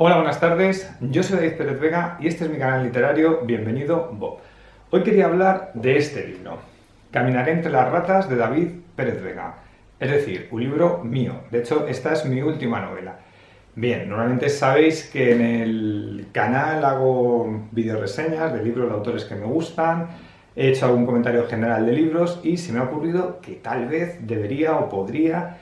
Hola, buenas tardes, yo soy David Pérez Vega y este es mi canal literario Bienvenido Bob. Hoy quería hablar de este libro, Caminaré entre las ratas, de David Pérez Vega. Es decir, un libro mío. De hecho, esta es mi última novela. Bien, normalmente sabéis que en el canal hago videoreseñas de libros de autores que me gustan, he hecho algún comentario general de libros y se me ha ocurrido que tal vez debería o podría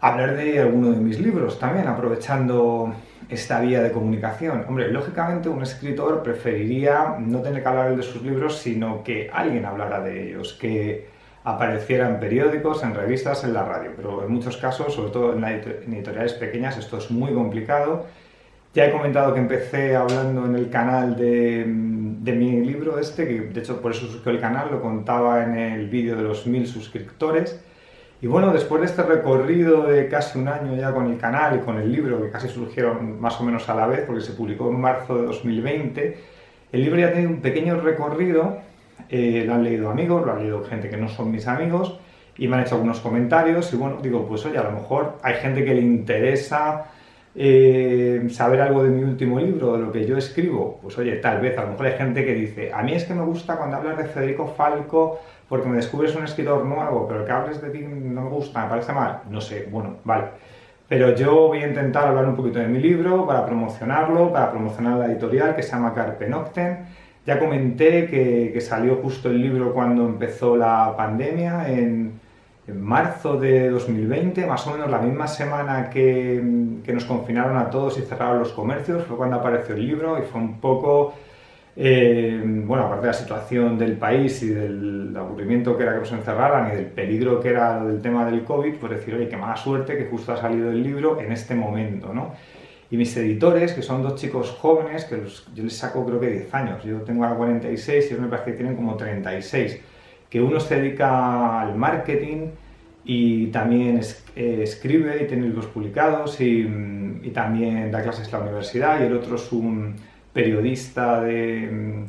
hablar de alguno de mis libros también, aprovechando esta vía de comunicación. Hombre, lógicamente un escritor preferiría no tener que hablar de sus libros, sino que alguien hablara de ellos, que apareciera en periódicos, en revistas, en la radio. Pero en muchos casos, sobre todo en editoriales pequeñas, esto es muy complicado. Ya he comentado que empecé hablando en el canal de mi libro que de hecho por eso surgió el canal, lo contaba en el vídeo de los 1000 suscriptores. Y bueno, después de este recorrido de casi un año ya con el canal y con el libro, que casi surgieron más o menos a la vez, porque se publicó en marzo de 2020, el libro ya tiene un pequeño recorrido, lo han leído amigos, lo han leído gente que no son mis amigos, y me han hecho algunos comentarios, y bueno, digo, pues oye, a lo mejor hay gente que le interesa saber algo de mi último libro, de lo que yo escribo. Pues oye, tal vez, a lo mejor hay gente que dice, a mí es que me gusta cuando hablas de Federico Falco porque me descubres un escritor nuevo, pero que hables de ti no me gusta, me parece mal. No sé, bueno, vale. Pero yo voy a intentar hablar un poquito de mi libro para promocionarlo, para promocionar la editorial que se llama Carpe Noctem. Ya comenté que salió justo el libro cuando empezó la pandemia, en marzo de 2020, más o menos la misma semana que nos confinaron a todos y cerraron los comercios, fue cuando apareció el libro y fue un poco, bueno, aparte de la situación del país y del aburrimiento que era que nos encerraran y del peligro que era del tema del COVID, pues decir, oye, qué mala suerte que justo ha salido el libro en este momento, ¿no? Y mis editores, que son dos chicos jóvenes, que yo les saco creo que 10 años, yo tengo ahora 46 y ellos me parece que tienen como 36, que uno se dedica al marketing y también escribe y tiene libros publicados y también da clases en la universidad, y el otro es un periodista del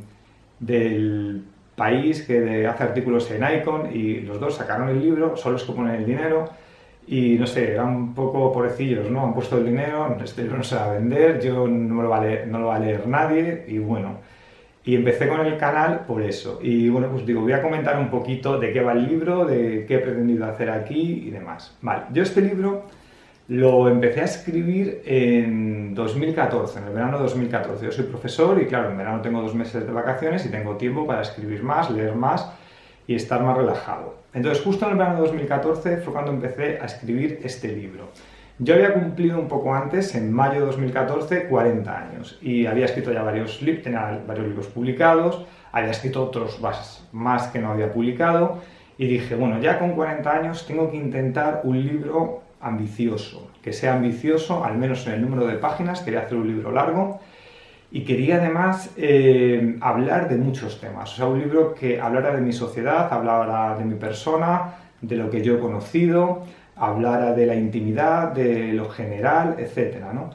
país que hace artículos en Icon, y los dos sacaron el libro, son los que ponen el dinero. Y no sé, eran un poco pobrecillos, ¿no? Han puesto el dinero, este libro no se va a vender, yo no me lo va a leer, no lo va a leer nadie, y bueno. Y empecé con el canal por eso. Y bueno, pues digo, voy a comentar un poquito de qué va el libro, de qué he pretendido hacer aquí y demás. Vale, yo este libro lo empecé a escribir en 2014, en el verano de 2014. Yo soy profesor y claro, en verano tengo 2 meses de vacaciones y tengo tiempo para escribir más, leer más y estar más relajado. Entonces, justo en el verano de 2014 fue cuando empecé a escribir este libro. Yo había cumplido un poco antes, en mayo de 2014, 40 años y había escrito ya varios libros, tenía varios libros publicados, había escrito otros más que no había publicado, y dije, bueno, ya con 40 años tengo que intentar un libro ambicioso, que sea ambicioso, al menos en el número de páginas, quería hacer un libro largo. Y quería además hablar de muchos temas, o sea, un libro que hablara de mi sociedad, hablara de mi persona, de lo que yo he conocido, hablara de la intimidad, de lo general, etc., ¿no?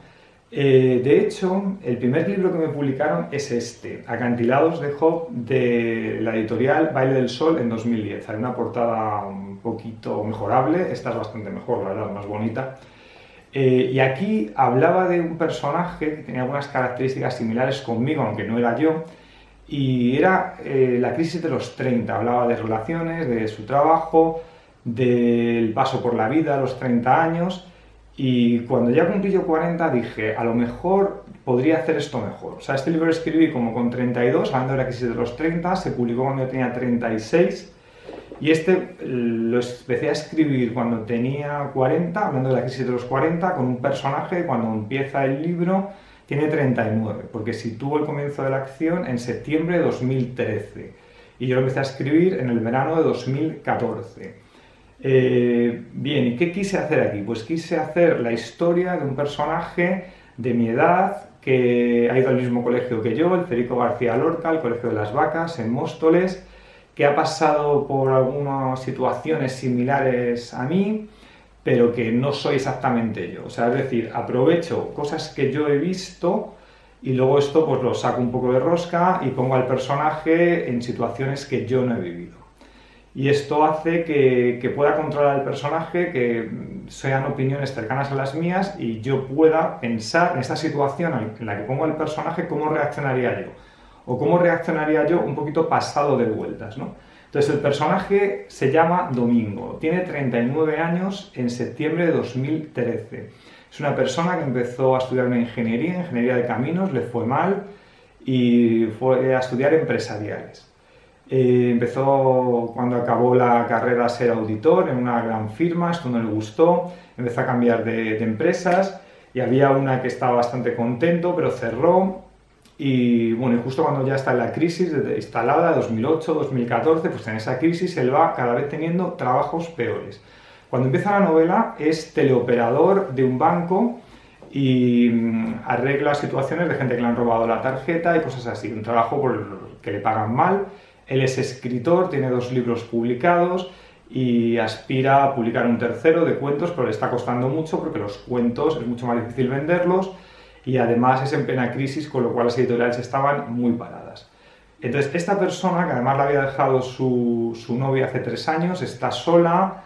De hecho, el primer libro que me publicaron es este, Acantilados de Job, de la editorial Baile del Sol, en 2010. Hay una portada un poquito mejorable, esta es bastante mejor, la verdad, más bonita. Y aquí hablaba de un personaje que tenía algunas características similares conmigo, aunque no era yo, y era la crisis de los 30. Hablaba de relaciones, de su trabajo, del paso por la vida a los 30 años, y cuando ya cumplí yo 40 dije, a lo mejor podría hacer esto mejor. O sea, este libro lo escribí como con 32, hablando de la crisis de los 30, se publicó cuando yo tenía 36, y este lo empecé a escribir cuando tenía 40, hablando de la crisis de los 40, con un personaje que cuando empieza el libro tiene 39, porque situó el comienzo de la acción en septiembre de 2013. Y yo lo empecé a escribir en el verano de 2014. Bien, ¿y qué quise hacer aquí? Pues quise hacer la historia de un personaje de mi edad que ha ido al mismo colegio que yo, el Federico García Lorca, el Colegio de las Vacas, en Móstoles, que ha pasado por algunas situaciones similares a mí, pero que no soy exactamente yo. O sea, es decir, aprovecho cosas que yo he visto y luego esto pues lo saco un poco de rosca y pongo al personaje en situaciones que yo no he vivido. y esto hace que pueda controlar al personaje, que sean opiniones cercanas a las mías y yo pueda pensar en esta situación en la que pongo al personaje cómo reaccionaría yo, o cómo reaccionaría yo un poquito pasado de vueltas, ¿no? Entonces el personaje se llama Domingo, tiene 39 años en septiembre de 2013. Es una persona que empezó a estudiar una ingeniería de caminos, le fue mal y fue a estudiar empresariales. Empezó cuando acabó la carrera a ser auditor en una gran firma, esto no le gustó, empezó a cambiar de empresas y había una que estaba bastante contento pero cerró y bueno, y justo cuando ya está en la crisis instalada, 2008-2014, pues en esa crisis él va cada vez teniendo trabajos peores. Cuando empieza la novela es teleoperador de un banco y arregla situaciones de gente que le han robado la tarjeta y cosas así, un trabajo por el que le pagan mal. Él es escritor, tiene 2 libros publicados y aspira a publicar un tercero de cuentos, pero le está costando mucho porque los cuentos es mucho más difícil venderlos y además es en plena crisis, con lo cual las editoriales estaban muy paradas. Entonces, esta persona, que además la había dejado su novia hace 3 años, está sola,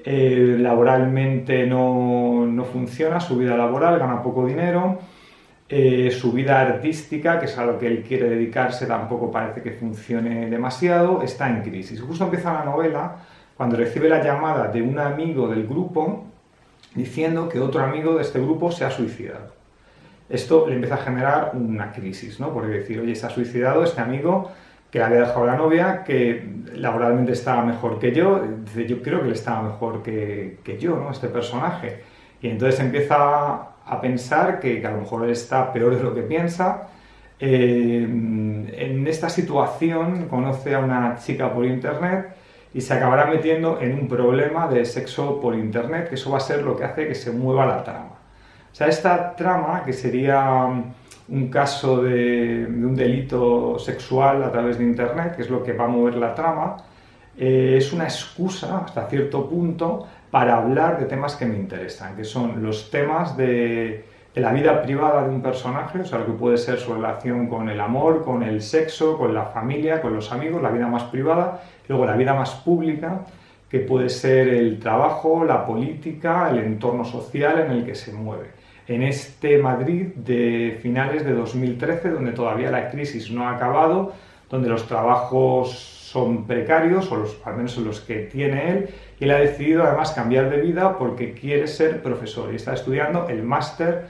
laboralmente no funciona, su vida laboral, gana poco dinero. Su vida artística, que es a lo que él quiere dedicarse, tampoco parece que funcione demasiado, está en crisis. Justo empieza la novela cuando recibe la llamada de un amigo del grupo diciendo que otro amigo de este grupo se ha suicidado. Esto le empieza a generar una crisis, ¿no? Porque decir, oye, se ha suicidado este amigo que le había dejado la novia, que laboralmente estaba mejor que yo, dice, yo creo que le estaba mejor que yo, ¿no? Este personaje. Y entonces empieza a pensar que a lo mejor él está peor de lo que piensa. En esta situación conoce a una chica por internet y se acabará metiendo en un problema de sexo por internet, que eso va a ser lo que hace que se mueva la trama. O sea, esta trama, que sería un caso de un delito sexual a través de internet, que es lo que va a mover la trama, es una excusa hasta cierto punto para hablar de temas que me interesan, que son los temas de la vida privada de un personaje, o sea, lo que puede ser su relación con el amor, con el sexo, con la familia, con los amigos, la vida más privada, luego la vida más pública, que puede ser el trabajo, la política, el entorno social en el que se mueve. En este Madrid de finales de 2013, donde todavía la crisis no ha acabado, donde los trabajos son precarios, o al menos los que tiene él, y él ha decidido además cambiar de vida porque quiere ser profesor y está estudiando el máster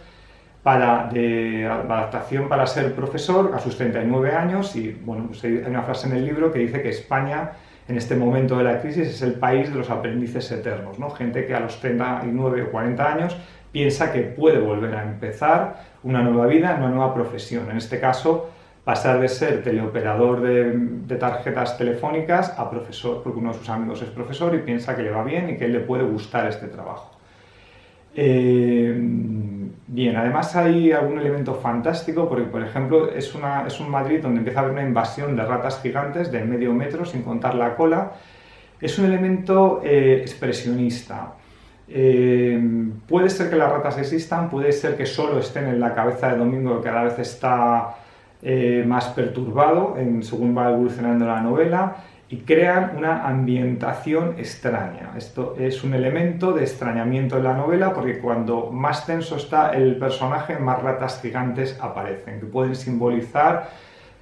de adaptación para ser profesor a sus 39 años y bueno, pues hay una frase en el libro que dice que España en este momento de la crisis es el país de los aprendices eternos, ¿no? Gente que a los 39 o 40 años piensa que puede volver a empezar una nueva vida, una nueva profesión, en este caso pasar de ser teleoperador de tarjetas telefónicas a profesor, porque uno de sus amigos es profesor y piensa que le va bien y que a él le puede gustar este trabajo. Bien, además hay algún elemento fantástico, porque por ejemplo es un Madrid donde empieza a haber una invasión de ratas gigantes de medio metro, sin contar la cola. Es un elemento expresionista. Puede ser que las ratas existan, puede ser que solo estén en la cabeza de Domingo, que cada vez está más perturbado según va evolucionando la novela, y crean una ambientación extraña. Esto es un elemento de extrañamiento en la novela porque cuando más tenso está el personaje, más ratas gigantes aparecen, que pueden simbolizar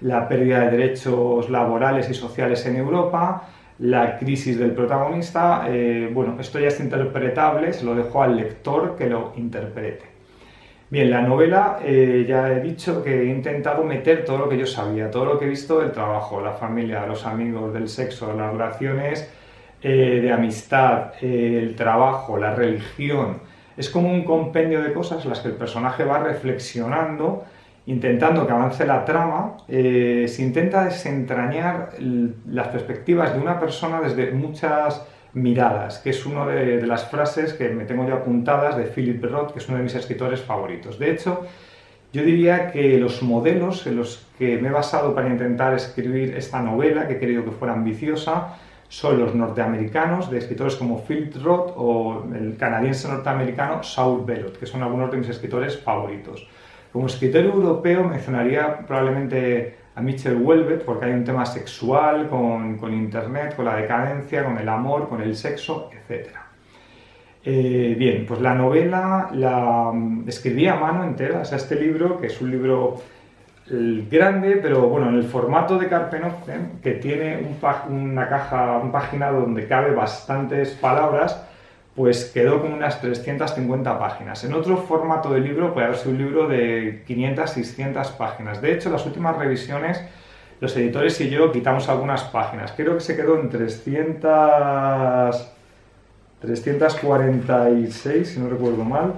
la pérdida de derechos laborales y sociales en Europa, la crisis del protagonista. Bueno, esto ya es interpretable, se lo dejo al lector que lo interprete. Bien, la novela, ya he dicho que he intentado meter todo lo que yo sabía, todo lo que he visto del trabajo, la familia, los amigos, del sexo, las relaciones de amistad, el trabajo, la religión. Es como un compendio de cosas en las que el personaje va reflexionando, intentando que avance la trama. Se intenta desentrañar las perspectivas de una persona desde muchas miradas, que es una de las frases que me tengo yo apuntadas de Philip Roth, que es uno de mis escritores favoritos. De hecho, yo diría que los modelos en los que me he basado para intentar escribir esta novela, que he querido que fuera ambiciosa, son los norteamericanos, de escritores como Philip Roth, o el canadiense norteamericano Saul Bellow, que son algunos de mis escritores favoritos. Como escritor europeo mencionaría probablemente a Mitchell Houellebecq, porque hay un tema sexual con Internet, con la decadencia, con el amor, con el sexo, etc. Bien, pues la novela la escribí a mano entera, o sea, este libro, que es un libro grande, pero bueno, en el formato de Carpe Noctem, que tiene una caja, un paginado donde cabe bastantes palabras, pues quedó con unas 350 páginas. En otro formato de libro puede haber sido un libro de 500, 600 páginas. De hecho, las últimas revisiones, los editores y yo quitamos algunas páginas. Creo que se quedó en 346, si no recuerdo mal,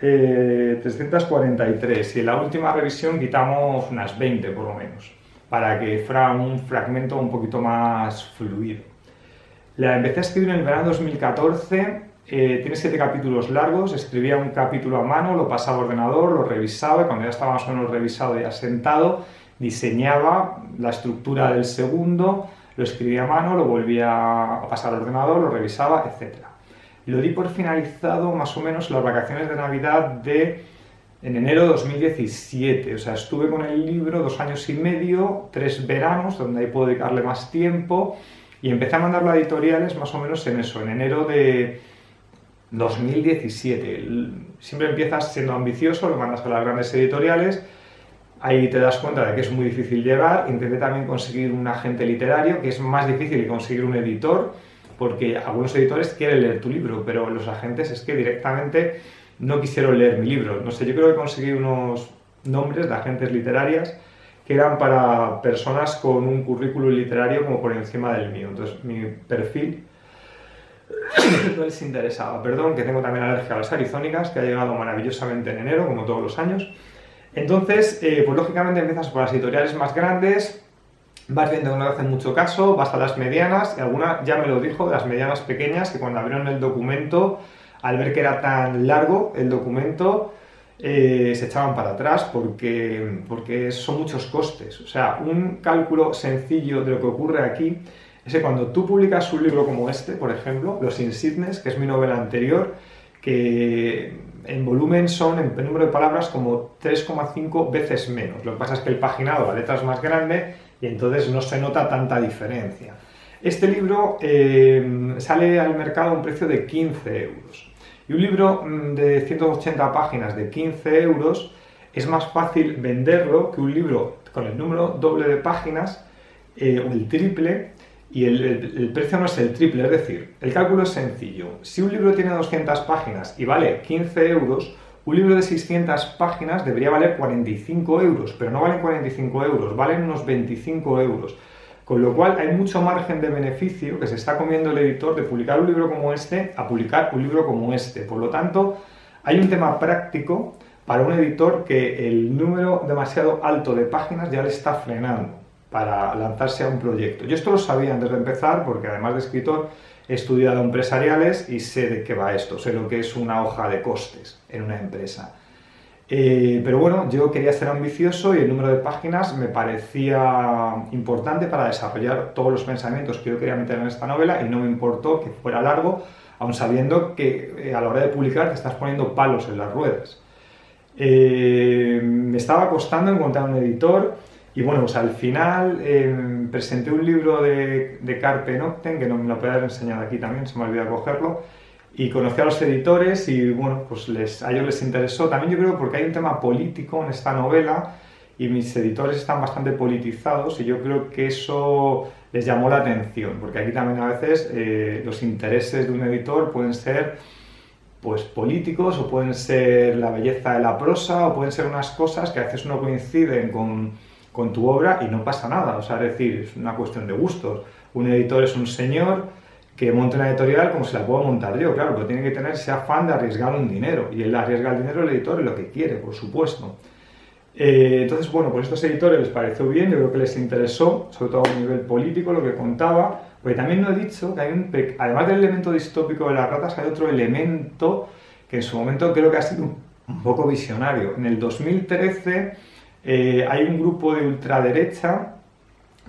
343, y en la última revisión quitamos unas 20 por lo menos, para que fuera un fragmento un poquito más fluido. La empecé a escribir en el verano 2014, tiene 7 capítulos largos, escribía un capítulo a mano, lo pasaba a ordenador, lo revisaba, y cuando ya estaba más o menos revisado y asentado, diseñaba la estructura del segundo, lo escribía a mano, lo volvía a pasar al ordenador, lo revisaba, etc. Lo di por finalizado más o menos en las vacaciones de Navidad en enero de 2017. O sea, estuve con el libro 2 años y medio, 3 veranos, donde ahí puedo dedicarle más tiempo, y empecé a mandarlo a editoriales más o menos en eso, en enero de 2017. Siempre empiezas siendo ambicioso, lo mandas a las grandes editoriales, ahí te das cuenta de que es muy difícil llegar. Intenté también conseguir un agente literario, que es más difícil que conseguir un editor, porque algunos editores quieren leer tu libro, pero los agentes es que directamente no quisieron leer mi libro. No sé, yo creo que conseguí unos nombres de agentes literarias que eran para personas con un currículum literario como por encima del mío. Entonces, mi perfil no les interesaba. Perdón, que tengo también alergia a las arizónicas, que ha llegado maravillosamente en enero, como todos los años. Entonces, pues lógicamente empiezas por las editoriales más grandes, vas viendo que no te hacen mucho caso, vas a las medianas, y alguna ya me lo dijo, de las medianas pequeñas, que cuando abrieron el documento, al ver que era tan largo el documento, se echaban para atrás porque son muchos costes. O sea, un cálculo sencillo de lo que ocurre aquí es que cuando tú publicas un libro como este, por ejemplo, Los Insignes, que es mi novela anterior, que en volumen son, en número de palabras, como 3,5 veces menos. Lo que pasa es que el paginado, la letra es más grande y entonces no se nota tanta diferencia. Este libro sale al mercado a un precio de 15 euros. Y un libro de 180 páginas de 15 euros es más fácil venderlo que un libro con el número doble de páginas o el triple, y el precio no es el triple. Es decir, el cálculo es sencillo. Si un libro tiene 200 páginas y vale 15 euros, un libro de 600 páginas debería valer 45 euros, pero no valen 45 euros, valen unos 25 euros. Con lo cual hay mucho margen de beneficio que se está comiendo el editor de publicar un libro como este a publicar un libro como este. Por lo tanto, hay un tema práctico para un editor que el número demasiado alto de páginas ya le está frenando para lanzarse a un proyecto. Yo esto lo sabía antes de empezar, porque además de escritor he estudiado empresariales y sé de qué va esto, sé lo que es una hoja de costes en una empresa. Pero bueno, yo quería ser ambicioso y el número de páginas me parecía importante para desarrollar todos los pensamientos que yo quería meter en esta novela, y no me importó que fuera largo, aun sabiendo que a la hora de publicar te estás poniendo palos en las ruedas. Me estaba costando encontrar un editor, y bueno, pues al final presenté un libro de Carpe Noctem, que no me lo puedo haber enseñado aquí también, se me olvidó cogerlo, y conocí a los editores y bueno, pues a ellos les interesó. También yo creo porque hay un tema político en esta novela y mis editores están bastante politizados, y yo creo que eso les llamó la atención, porque aquí también a veces los intereses de un editor pueden ser pues políticos, o pueden ser la belleza de la prosa, o pueden ser unas cosas que a veces no coinciden con tu obra y no pasa nada. O sea, es decir, es una cuestión de gustos. Un editor es un señor que monte una editorial como se la puedo montar yo, claro, pero tiene que tener ese afán de arriesgar un dinero, y él arriesga el dinero, el editor es lo que quiere, por supuesto. Entonces, bueno, pues a estos editores les pareció bien, yo creo que les interesó, sobre todo a nivel político, lo que contaba, porque también no he dicho que hay además del elemento distópico de las ratas, hay otro elemento que en su momento creo que ha sido un poco visionario. En el 2013 hay un grupo de ultraderecha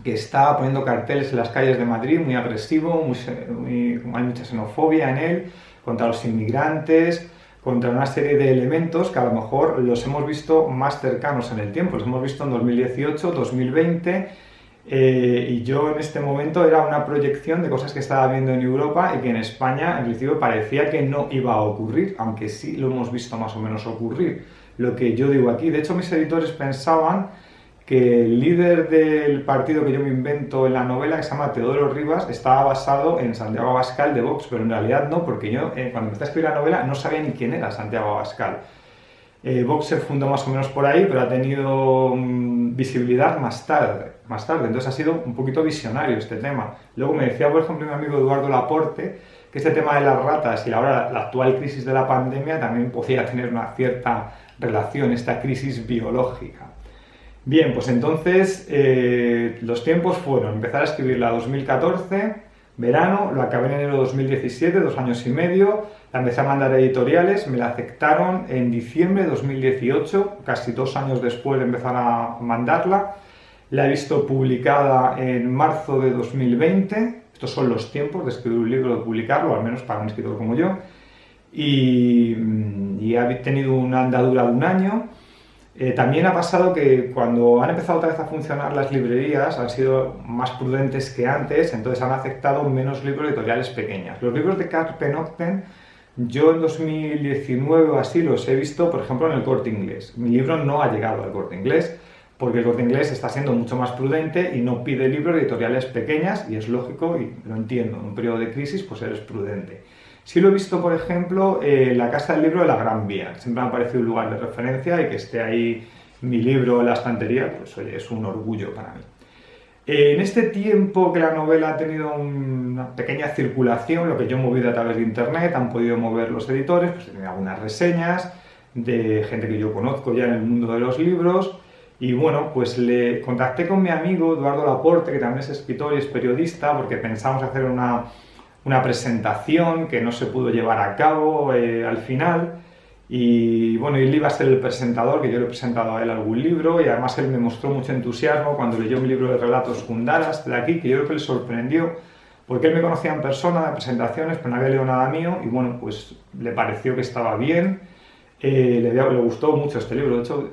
que está poniendo carteles en las calles de Madrid, muy agresivo, hay mucha xenofobia en él, contra los inmigrantes, contra una serie de elementos que a lo mejor los hemos visto más cercanos en el tiempo. Los hemos visto en 2018, 2020, y yo en este momento era una proyección de cosas que estaba viendo en Europa y que en España en principio parecía que no iba a ocurrir, aunque sí lo hemos visto más o menos ocurrir. Lo que yo digo aquí, de hecho mis editores pensaban que el líder del partido que yo me invento en la novela, que se llama Teodoro Rivas, estaba basado en Santiago Abascal de Vox, pero en realidad no, porque yo cuando empecé a escribir la novela no sabía ni quién era Santiago Abascal. Vox se fundó más o menos por ahí, pero ha tenido visibilidad más tarde. Entonces ha sido un poquito visionario este tema. Luego me decía, por ejemplo, mi amigo Eduardo Laporte, que este tema de las ratas y ahora la actual crisis de la pandemia también podría tener una cierta relación, esta crisis biológica. Bien, pues entonces los tiempos fueron empezar a escribirla 2014, verano, lo acabé en enero de 2017, 2 años y medio, la empecé a mandar a editoriales, me la aceptaron en diciembre de 2018, casi 2 años después de empezar a mandarla, la he visto publicada en marzo de 2020, estos son los tiempos de escribir un libro, de publicarlo, al menos para un escritor como yo, y ha tenido una andadura de 1 año. También ha pasado que cuando han empezado otra vez a funcionar las librerías han sido más prudentes que antes, entonces han aceptado menos libros editoriales pequeñas. Los libros de Carpe Noctem, yo en 2019 o así los he visto, por ejemplo, en el Corte Inglés. Mi libro no ha llegado al Corte Inglés porque el Corte Inglés está siendo mucho más prudente y no pide libros editoriales pequeñas, y es lógico y lo entiendo, en un periodo de crisis pues eres prudente. Sí lo he visto, por ejemplo, en la Casa del Libro de la Gran Vía, que siempre me ha parecido un lugar de referencia, y que esté ahí mi libro en la estantería, pues oye, es un orgullo para mí. En este tiempo que la novela ha tenido una pequeña circulación, lo que yo he movido a través de internet, han podido mover los editores, pues he tenido algunas reseñas de gente que yo conozco ya en el mundo de los libros, y bueno, pues le contacté con mi amigo Eduardo Laporte, que también es escritor y es periodista, porque pensamos hacer una presentación que no se pudo llevar a cabo al final, y bueno, él iba a ser el presentador, que yo le he presentado a él algún libro, y además él me mostró mucho entusiasmo cuando leyó mi libro de relatos Gundaras de aquí, que yo creo que le sorprendió, porque él me conocía en persona de presentaciones, pero no había leído nada mío, y bueno, pues le pareció que estaba bien, le gustó mucho este libro. De hecho,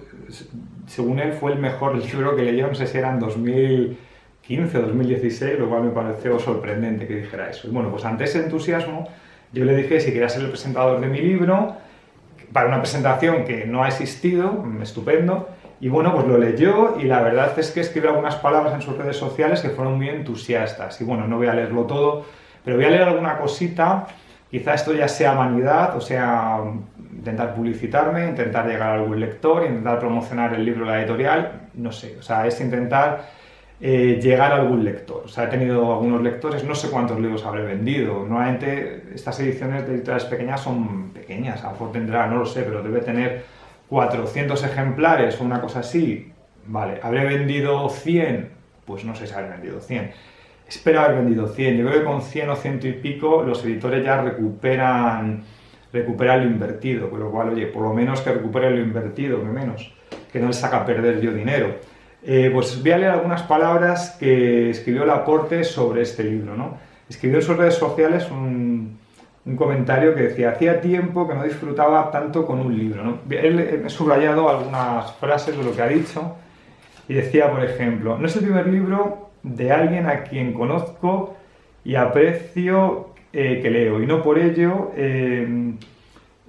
según él fue el mejor libro que leyó, no sé si era en 2015 o 2016, lo cual me pareció sorprendente que dijera eso. Y bueno, pues ante ese entusiasmo yo le dije si quería ser el presentador de mi libro para una presentación que no ha existido, estupendo, y bueno, pues lo leyó, y la verdad es que escribió algunas palabras en sus redes sociales que fueron muy entusiastas, y bueno, no voy a leerlo todo, pero voy a leer alguna cosita. Quizá esto ya sea vanidad, o sea, intentar publicitarme, intentar llegar a algún lector, intentar promocionar el libro de la editorial, no sé, o sea, es intentar llegar a algún lector. O sea, he tenido algunos lectores, no sé cuántos libros habré vendido. Normalmente estas ediciones de editoriales pequeñas son pequeñas, a lo mejor tendrá, no lo sé, pero debe tener 400 ejemplares o una cosa así. Vale, ¿habré vendido 100? Pues no sé si habré vendido 100. Espero haber vendido 100. Yo creo que con 100 o 100 y pico los editores ya recuperan lo invertido, con lo cual, oye, por lo menos que recupere lo invertido, que no le saca a perder yo dinero. Pues voy a leer algunas palabras que escribió Laporte sobre este libro, ¿no? Escribió en sus redes sociales un comentario que decía: hacía tiempo que no disfrutaba tanto con un libro, ¿no? Él he subrayado algunas frases de lo que ha dicho, y decía, por ejemplo: no es el primer libro de alguien a quien conozco y aprecio que leo, y no por ello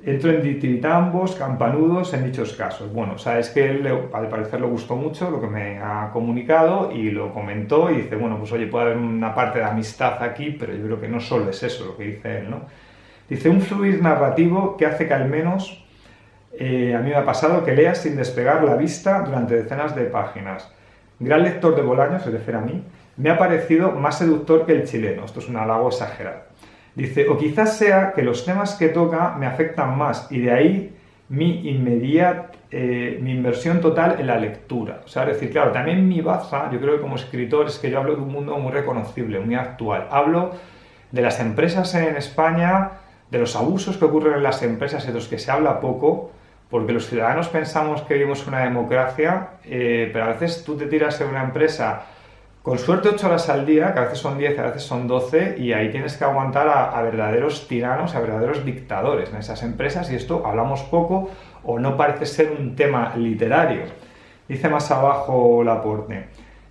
entro en ditritambos, campanudos en dichos casos. Bueno, o sea, es que él, al parecer, le gustó mucho lo que me ha comunicado y lo comentó, y dice, bueno, pues oye, puede haber una parte de amistad aquí, pero yo creo que no solo es eso lo que dice él, ¿no? Dice: un fluir narrativo que hace que al menos a mí me ha pasado que leas sin despegar la vista durante decenas de páginas. Gran lector de Bolaños, se refiere a mí, me ha parecido más seductor que el chileno. Esto es un halago exagerado. Dice: o quizás sea que los temas que toca me afectan más, y de ahí mi inversión total en la lectura. O sea, es decir, claro, también mi baza, yo creo que como escritor, es que yo hablo de un mundo muy reconocible, muy actual. Hablo de las empresas en España, de los abusos que ocurren en las empresas, de los que se habla poco, porque los ciudadanos pensamos que vivimos una democracia, pero a veces tú te tiras en una empresa Con suerte 8 horas al día, que a veces son 10, a veces son 12, y ahí tienes que aguantar a verdaderos tiranos, a verdaderos dictadores en esas empresas, y esto hablamos poco o no parece ser un tema literario. Dice más abajo Laporte,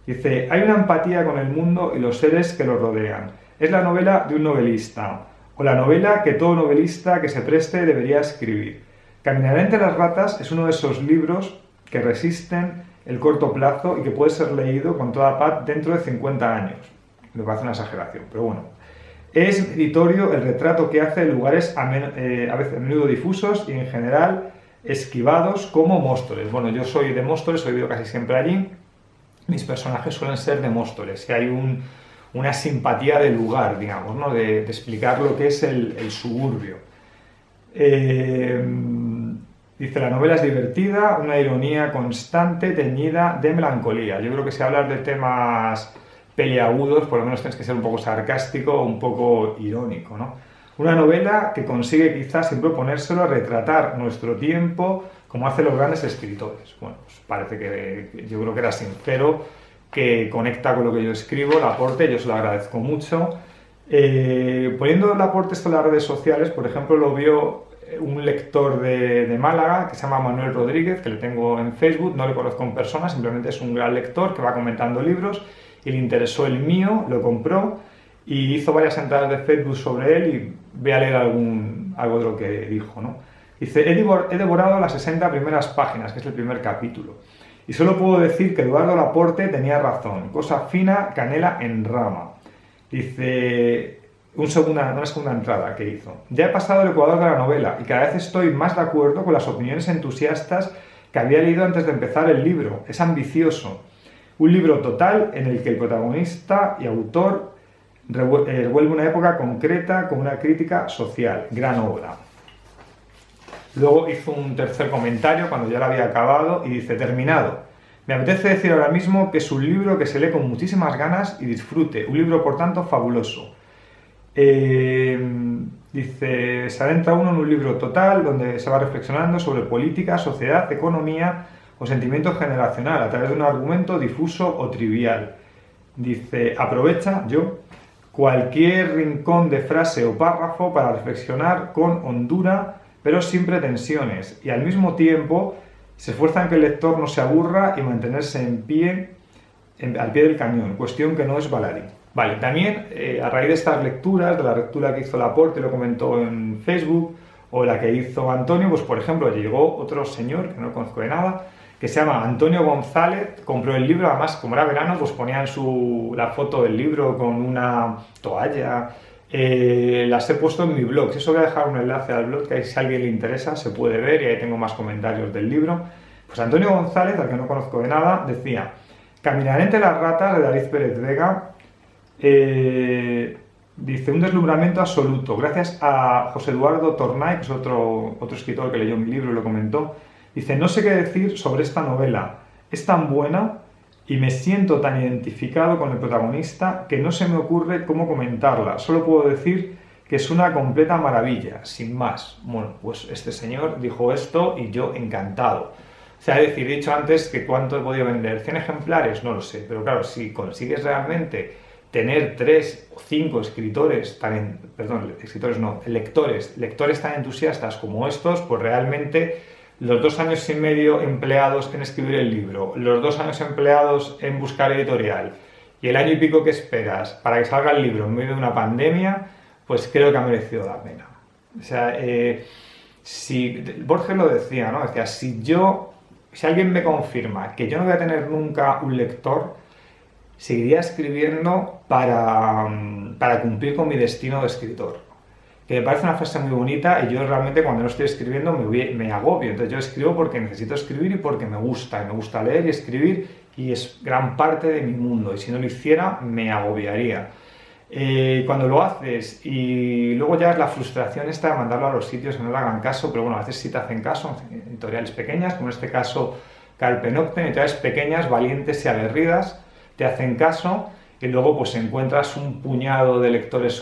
dice, hay una empatía con el mundo y los seres que lo rodean. Es la novela de un novelista, o la novela que todo novelista que se preste debería escribir. Caminaré entre las ratas es uno de esos libros que resisten el corto plazo y que puede ser leído con toda paz dentro de 50 años. Me parece una exageración, pero bueno. Es meritorio el retrato que hace de lugares a veces a menudo difusos y en general esquivados como Móstoles. Bueno, yo soy de Móstoles, he vivido casi siempre allí. Mis personajes suelen ser de Móstoles, y hay una simpatía de lugar, digamos, ¿no? de explicar lo que es el suburbio. Dice, la novela es divertida, una ironía constante, teñida de melancolía. Yo creo que si hablas de temas peliagudos, por lo menos tienes que ser un poco sarcástico o un poco irónico, ¿no? Una novela que consigue quizás, sin proponérselo, retratar nuestro tiempo como hacen los grandes escritores. Bueno, pues parece que yo creo que era sincero, que conecta con lo que yo escribo, Laporte, yo se lo agradezco mucho. Poniendo Laporte esto en las redes sociales, por ejemplo, lo vio un lector de Málaga que se llama Manuel Rodríguez, que le tengo en Facebook, no le conozco en persona, simplemente es un gran lector que va comentando libros y le interesó el mío, lo compró y hizo varias entradas de Facebook sobre él y voy a leer algo de lo que dijo, ¿no? Dice, he devorado las 60 primeras páginas, que es el primer capítulo, y solo puedo decir que Eduardo Laporte tenía razón, cosa fina, canela en rama. Dice, una segunda entrada que hizo. Ya he pasado el ecuador de la novela y cada vez estoy más de acuerdo con las opiniones entusiastas que había leído antes de empezar el libro. Es ambicioso. Un libro total en el que el protagonista y autor revuelve una época concreta con una crítica social. Gran obra. Luego hizo un tercer comentario cuando ya lo había acabado y dice, terminado. Me apetece decir ahora mismo que es un libro que se lee con muchísimas ganas y disfrute. Un libro, por tanto, fabuloso. Dice, se adentra uno en un libro total donde se va reflexionando sobre política, sociedad, economía o sentimiento generacional a través de un argumento difuso o trivial. Dice, aprovecha cualquier rincón de frase o párrafo para reflexionar con hondura pero sin pretensiones y al mismo tiempo se esfuerza en que el lector no se aburra y mantenerse al pie del cañón, cuestión que no es baladí. Vale, también a raíz de estas lecturas, de la lectura que hizo Laporte, lo comentó en Facebook, o la que hizo Antonio, pues por ejemplo llegó otro señor, que no conozco de nada, que se llama Antonio González, compró el libro, además como era verano, pues ponían la foto del libro con una toalla, las he puesto en mi blog, si eso voy a dejar un enlace al blog, que ahí, si a alguien le interesa se puede ver y ahí tengo más comentarios del libro. Pues Antonio González, al que no conozco de nada, decía, caminaré entre las ratas de David Pérez Vega. Dice, un deslumbramiento absoluto, gracias a José Eduardo Tornay, que es otro escritor que leyó mi libro y lo comentó. Dice, no sé qué decir sobre esta novela, es tan buena y me siento tan identificado con el protagonista que no se me ocurre cómo comentarla, solo puedo decir que es una completa maravilla, sin más. Bueno, pues este señor dijo esto y yo encantado. O sea, he dicho antes que cuánto he podido vender, 100 ejemplares, no lo sé, pero claro, si consigues realmente tener 3 o 5 lectores tan entusiastas como estos, pues realmente los 2 años y medio empleados en escribir el libro, los 2 años empleados en buscar editorial y el año y pico que esperas para que salga el libro en medio de una pandemia, pues creo que ha merecido la pena. O sea, si Borges lo decía, ¿no? Decía, si alguien me confirma que yo no voy a tener nunca un lector, seguiría escribiendo para cumplir con mi destino de escritor. Que me parece una frase muy bonita y yo realmente cuando no estoy escribiendo me agobio. Entonces yo escribo porque necesito escribir y porque me gusta leer y escribir y es gran parte de mi mundo y si no lo hiciera me agobiaría. Cuando lo haces y luego ya es la frustración esta de mandarlo a los sitios que no le hagan caso, pero bueno, a veces sí te hacen caso, editoriales pequeñas, como en este caso Carpe Noctem, editoriales pequeñas, valientes y aguerridas, te hacen caso y luego pues encuentras un puñado de lectores